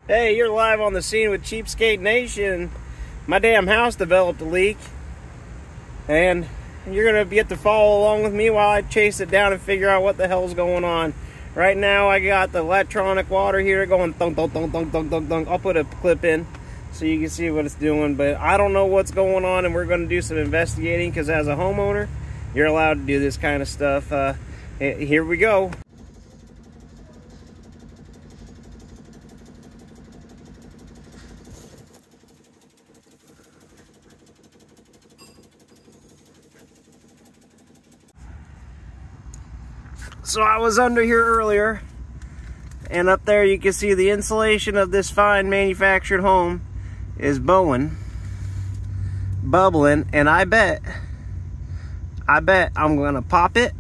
Hey, you're live on the scene with Cheapskate Nation. My damn house developed a leak, and you're gonna get to follow along with me while I chase it down and figure out what the hell's going on. Right now, I got the electronic water here going thunk, thunk, thunk, thunk, thunk, thunk, thunk. I'll put a clip in so you can see what it's doing, but I don't know what's going on, and we're gonna do some investigating because as a homeowner, you're allowed to do this kind of stuff. Here we go. So I was under here earlier, and up there you can see the insulation of this fine manufactured home is bubbling, and I bet I'm gonna pop it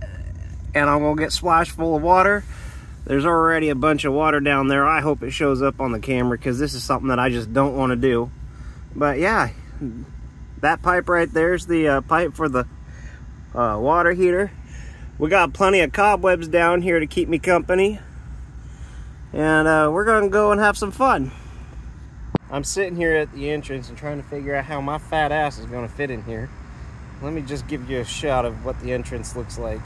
and I'm gonna get splashed full of water. There's already a bunch of water down there. I hope it shows up on the camera because this is something that I just don't want to do. But yeah, that pipe right there is the pipe for the water heater. We got plenty of cobwebs down here to keep me company. And we're gonna go and have some fun. I'm sitting here at the entrance and trying to figure out how my fat ass is gonna fit in here. Let me just give you a shot of what the entrance looks like.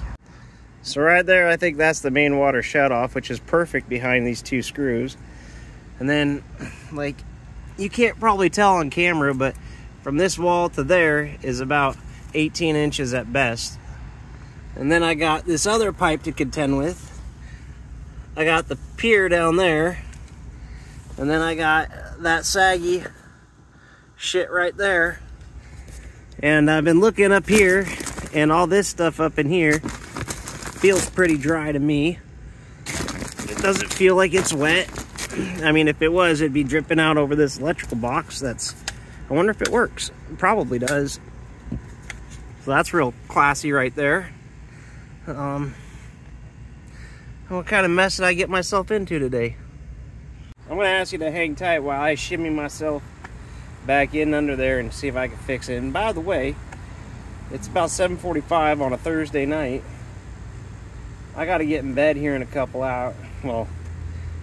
So right there, I think that's the main water shutoff, which is perfect behind these two screws. And then, like, you can't probably tell on camera, but from this wall to there is about 18 inches at best. And then I got this other pipe to contend with. I got the pier down there. And then I got that saggy shit right there. And I've been looking up here, and all this stuff up in here feels pretty dry to me. It doesn't feel like it's wet. I mean, if it was, it'd be dripping out over this electrical box. I wonder if it works. It probably does. So that's real classy right there. What kind of mess did I get myself into today? I'm gonna ask you to hang tight while I shimmy myself back in under there and see if I can fix it. And by the way, it's about 7:45 on a Thursday night. I gotta get in bed here in a couple hours. Well,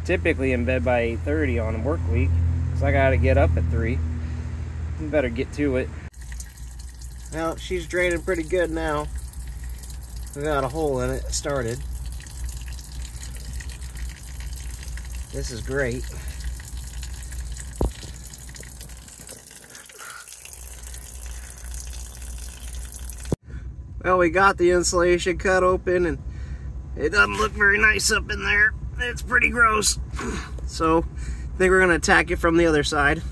typically in bed by 8:30 on a work week, because I gotta get up at 3. You better get to it. Well, she's draining pretty good now. We got a hole in it started. This is great. Well, we got the insulation cut open, and it doesn't look very nice up in there. It's pretty gross. So I think we're gonna attack it from the other side.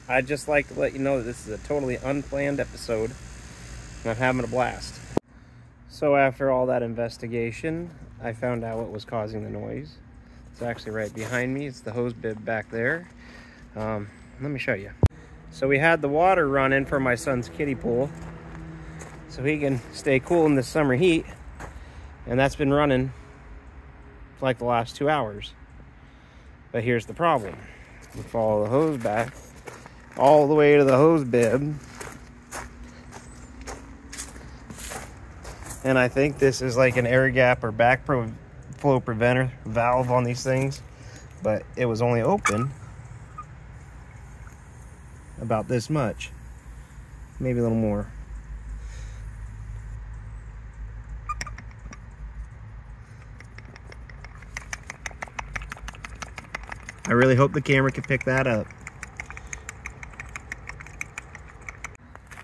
I'd just like to let you know that this is a totally unplanned episode, and I'm having a blast. So after all that investigation, I found out what was causing the noise. It's actually right behind me. It's the hose bib back there. Let me show you. So we had the water running for my son's kiddie pool so he can stay cool in the summer heat. And that's been running for like the last 2 hours. But here's the problem. We follow the hose back all the way to the hose bib. And I think this is like an air gap or backflow preventer valve on these things, but it was only open about this much, maybe a little more. I really hope the camera can pick that up.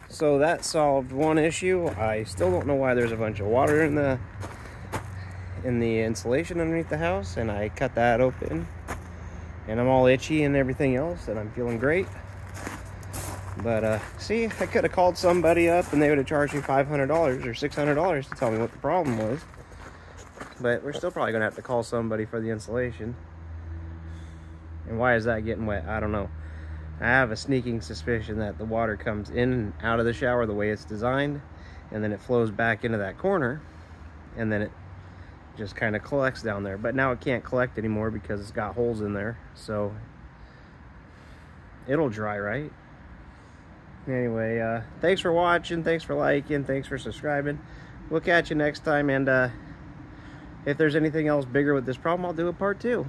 So that solved one issue. I still don't know why there's a bunch of water in the insulation underneath the house, and I cut that open, and I'm all itchy and everything else, and I'm feeling great. But see, I could have called somebody up and they would have charged me $500 or $600 to tell me what the problem was. But we're still probably gonna have to call somebody for the insulation. And why is that getting wet? I don't know. I have a sneaking suspicion that the water comes in and out of the shower the way it's designed, and then it flows back into that corner, and then it just kind of collects down there. But now it can't collect anymore because it's got holes in there, so it'll dry, right? Anyway, thanks for watching, thanks for liking, thanks for subscribing. We'll catch you next time, and if there's anything else bigger with this problem, I'll do a part 2.